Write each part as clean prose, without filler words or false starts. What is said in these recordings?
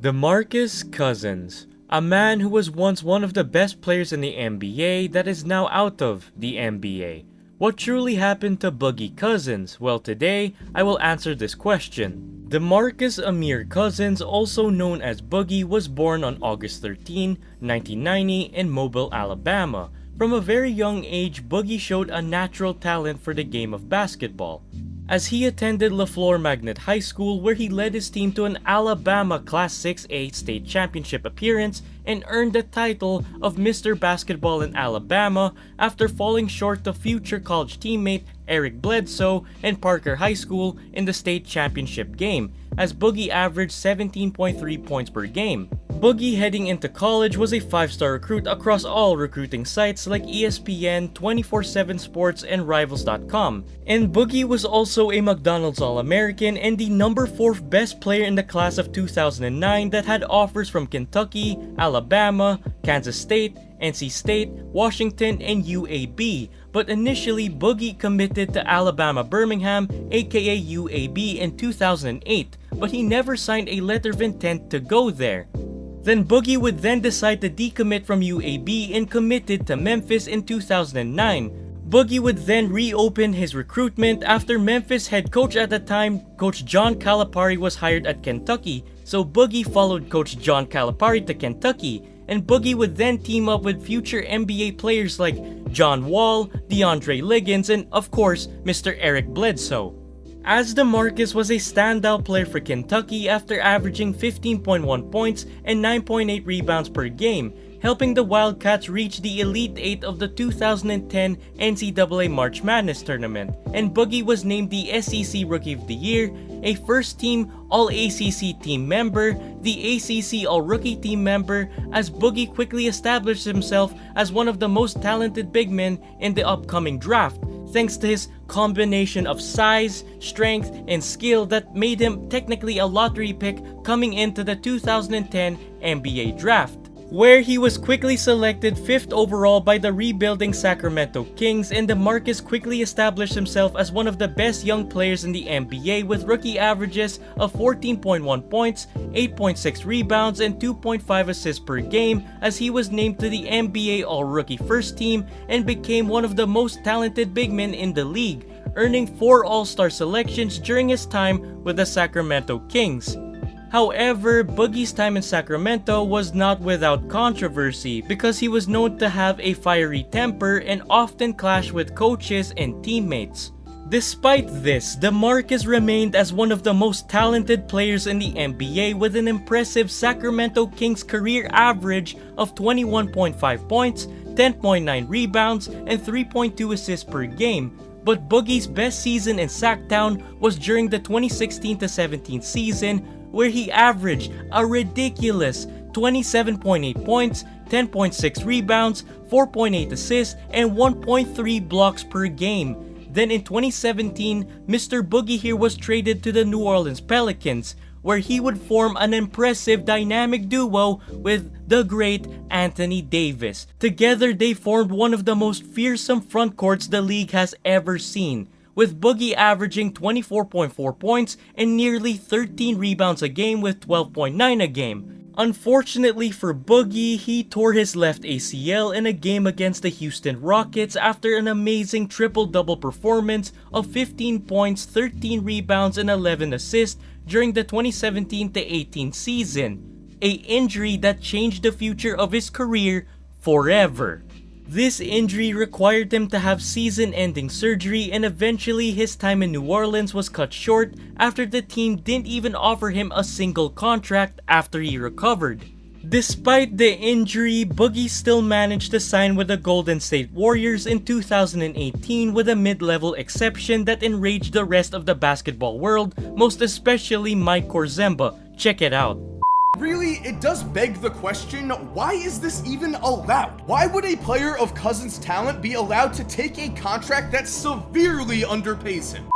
Demarcus Cousins, a man who was once one of the best players in the NBA that is now out of the NBA. What truly happened to Boogie Cousins? Well, today, I will answer this question. Demarcus Amir Cousins, also known as Boogie, was born on August 13, 1990 in Mobile, Alabama. From a very young age, Boogie showed a natural talent for the game of basketball, as he attended LaFleur Magnet High School, where he led his team to an Alabama Class 6A state championship appearance and earned the title of Mr. Basketball in Alabama after falling short of future college teammate Eric Bledsoe and Parker High School in the state championship game, as Boogie averaged 17.3 points per game. Boogie heading into college was a 5-star recruit across all recruiting sites like ESPN, 24/7 Sports, and Rivals.com. And Boogie was also a McDonald's All-American and the number 4 best player in the class of 2009 that had offers from Kentucky, Alabama, Kansas State, NC State, Washington, and UAB. But initially, Boogie committed to Alabama Birmingham, aka UAB, in 2008, but he never signed a letter of intent to go there. Then Boogie would then decide to decommit from UAB and committed to Memphis in 2009. Boogie would then reopen his recruitment after Memphis head coach at the time, Coach John Calipari, was hired at Kentucky, so Boogie followed Coach John Calipari to Kentucky, and Boogie would then team up with future NBA players like John Wall, DeAndre Liggins, and of course, Mr. Eric Bledsoe. As Demarcus was a standout player for Kentucky after averaging 15.1 points and 9.8 rebounds per game, helping the Wildcats reach the Elite 8 of the 2010 NCAA March Madness tournament, and Boogie was named the SEC Rookie of the Year, a first-team All-ACC team member, the ACC All-Rookie team member, as Boogie quickly established himself as one of the most talented big men in the upcoming draft, thanks to his combination of size, strength, and skill that made him technically a lottery pick coming into the 2010 NBA draft, where he was quickly selected 5th overall by the rebuilding Sacramento Kings, and Demarcus quickly established himself as one of the best young players in the NBA with rookie averages of 14.1 points, 8.6 rebounds, and 2.5 assists per game, as he was named to the NBA All-Rookie First Team and became one of the most talented big men in the league, earning 4 All-Star selections during his time with the Sacramento Kings. However, Boogie's time in Sacramento was not without controversy because he was known to have a fiery temper and often clashed with coaches and teammates. Despite this, Demarcus remained as one of the most talented players in the NBA with an impressive Sacramento Kings career average of 21.5 points, 10.9 rebounds, and 3.2 assists per game. But Boogie's best season in Sacktown was during the 2016-17 season, where he averaged a ridiculous 27.8 points, 10.6 rebounds, 4.8 assists, and 1.3 blocks per game. Then in 2017, Mr. Boogie here was traded to the New Orleans Pelicans, where he would form an impressive dynamic duo with the great Anthony Davis. Together, they formed one of the most fearsome front courts the league has ever seen, with Boogie averaging 24.4 points and nearly 13 rebounds a game with 12.9 a game. Unfortunately for Boogie, he tore his left ACL in a game against the Houston Rockets after an amazing triple-double performance of 15 points, 13 rebounds, and 11 assists during the 2017-18 season, a injury that changed the future of his career forever. This injury required him to have season-ending surgery, and eventually his time in New Orleans was cut short after the team didn't even offer him a single contract after he recovered. Despite the injury, Boogie still managed to sign with the Golden State Warriors in 2018 with a mid-level exception that enraged the rest of the basketball world, most especially Mike Korzemba. Check it out. Really, it does beg the question, why is this even allowed? Why would a player of Cousins' talent be allowed to take a contract that severely underpays him?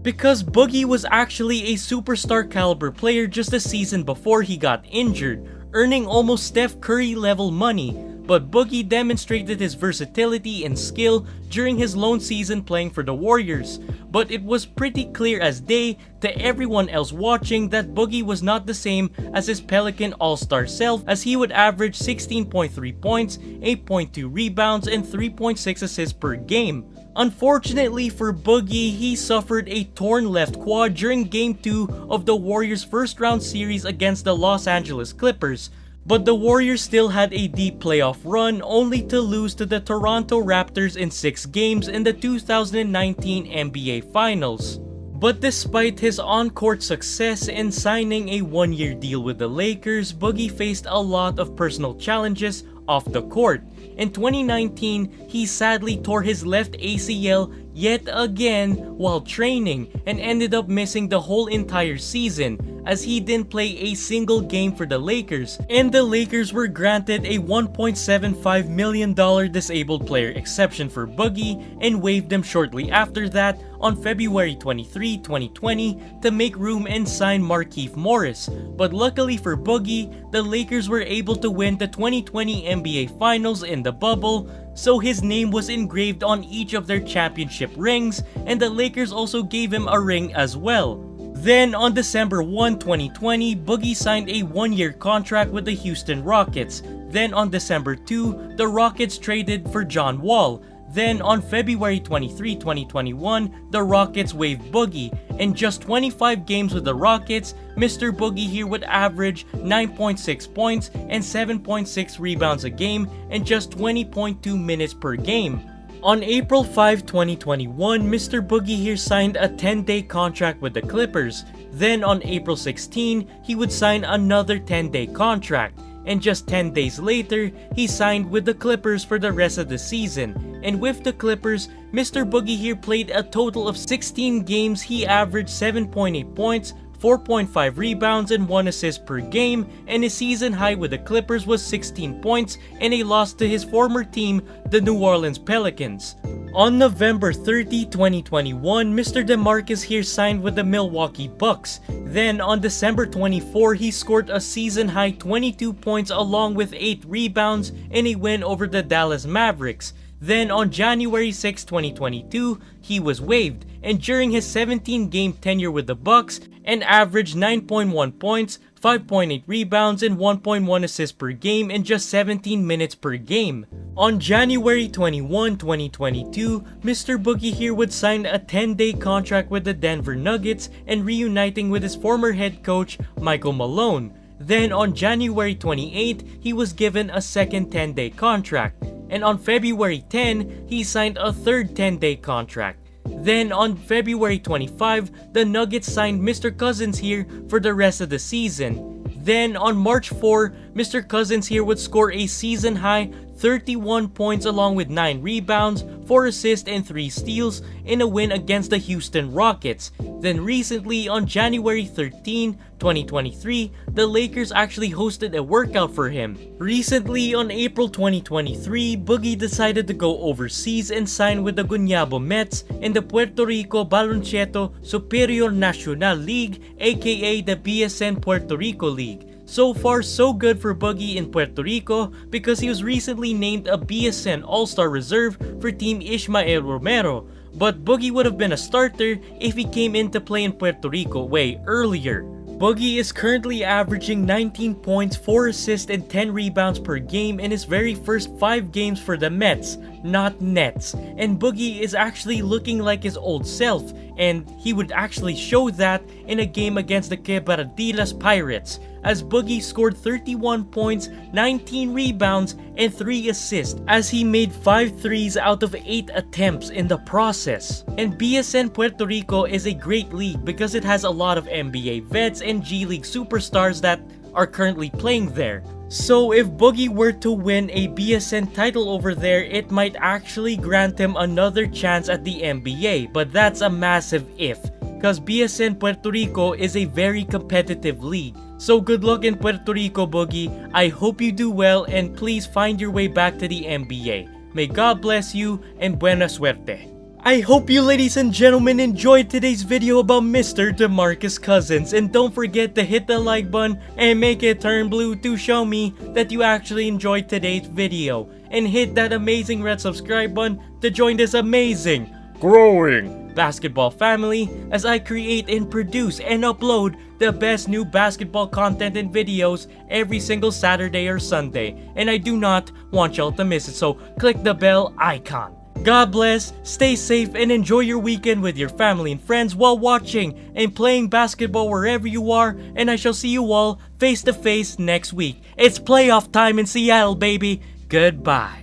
Because Boogie was actually a superstar caliber player just a season before he got injured, earning almost Steph Curry level money. but Boogie demonstrated his versatility and skill during his lone season playing for the Warriors. But it was pretty clear as day to everyone else watching that Boogie was not the same as his Pelican All-Star self, as he would average 16.3 points, 8.2 rebounds, and 3.6 assists per game. Unfortunately for Boogie, he suffered a torn left quad during Game 2 of the Warriors' first round series against the Los Angeles Clippers. But the Warriors still had a deep playoff run, only to lose to the Toronto Raptors in 6 games in the 2019 NBA Finals. But despite his on-court success in signing a one-year deal with the Lakers, Boogie faced a lot of personal challenges off the court. In 2019, he sadly tore his left ACL yet again while training and ended up missing the whole entire season, as he didn't play a single game for the Lakers, and the Lakers were granted a $1.75 million disabled player exception for Boogie and waived him shortly after that on February 23, 2020 to make room and sign Markieff Morris. But luckily for Boogie, the Lakers were able to win the 2020 NBA Finals in the bubble, so his name was engraved on each of their championship rings, and the Lakers also gave him a ring as well. Then on December 1, 2020, Boogie signed a one-year contract with the Houston Rockets. Then on December 2, the Rockets traded for John Wall. Then on February 23, 2021, the Rockets waived Boogie. In just 25 games with the Rockets, Mr. Boogie here would average 9.6 points and 7.6 rebounds a game and just 20.2 minutes per game. On April 5, 2021, Mr. Boogie here signed a 10-day contract with the Clippers. Then on April 16, he would sign another 10-day contract. And just 10 days later, he signed with the Clippers for the rest of the season. And with the Clippers, Mr. Boogie here played a total of 16 games. He averaged 7.8 points, 4.5 rebounds, and 1 assist per game, and his season high with the Clippers was 16 points and a loss to his former team, the New Orleans Pelicans. On November 30, 2021, Mr. Demarcus here signed with the Milwaukee Bucks. Then on December 24, he scored a season high 22 points along with 8 rebounds in a win over the Dallas Mavericks. Then on January 6, 2022, he was waived, and during his 17-game tenure with the Bucks, and averaged 9.1 points, 5.8 rebounds, and 1.1 assists per game in just 17 minutes per game. On January 21, 2022, Mr. Boogie here would sign a 10-day contract with the Denver Nuggets and reuniting with his former head coach, Michael Malone. Then on January 28, he was given a second 10-day contract. And on February 10, he signed a third 10-day contract. Then on February 25, the Nuggets signed Mr. Cousins here for the rest of the season. Then on March 4, Mr. Cousins here would score a season high 31 points along with 9 rebounds, 4 assists, and 3 steals in a win against the Houston Rockets. Then recently on January 13, 2023, the Lakers actually hosted a workout for him. Recently on April 2023, Boogie decided to go overseas and sign with the Guaynabo Mets in the Puerto Rico Baloncesto Superior Nacional League, aka the BSN Puerto Rico League. So far, so good for Boogie in Puerto Rico because he was recently named a BSN All-Star Reserve for Team Ishmael Romero. But Boogie would have been a starter if he came in to play in Puerto Rico way earlier. Boogie is currently averaging 19 points, 4 assists, and 10 rebounds per game in his very first 5 games for the Mets, not Nets. And Boogie is actually looking like his old self, and he would actually show that in a game against the Quebradillas Pirates, as Boogie scored 31 points, 19 rebounds, and 3 assists, as he made 5 threes out of 8 attempts in the process. And BSN Puerto Rico is a great league because it has a lot of NBA vets and G League superstars that are currently playing there. So if Boogie were to win a BSN title over there, it might actually grant him another chance at the NBA, but that's a massive if, because BSN Puerto Rico is a very competitive league. So good luck in Puerto Rico, Boogie. I hope you do well and please find your way back to the NBA. May God bless you and buena suerte. I hope you ladies and gentlemen enjoyed today's video about Mr. Demarcus Cousins, and don't forget to hit the like button and make it turn blue to show me that you actually enjoyed today's video, and hit that amazing red subscribe button to join this amazing, growing basketball family as I create and produce and upload the best new basketball content and videos every single Saturday or Sunday, and I do not want y'all to miss it, so click the bell icon. God bless, stay safe, and enjoy your weekend with your family and friends while watching and playing basketball wherever you are, and I shall see you all face to face next week. It's playoff time in Seattle, baby. Goodbye.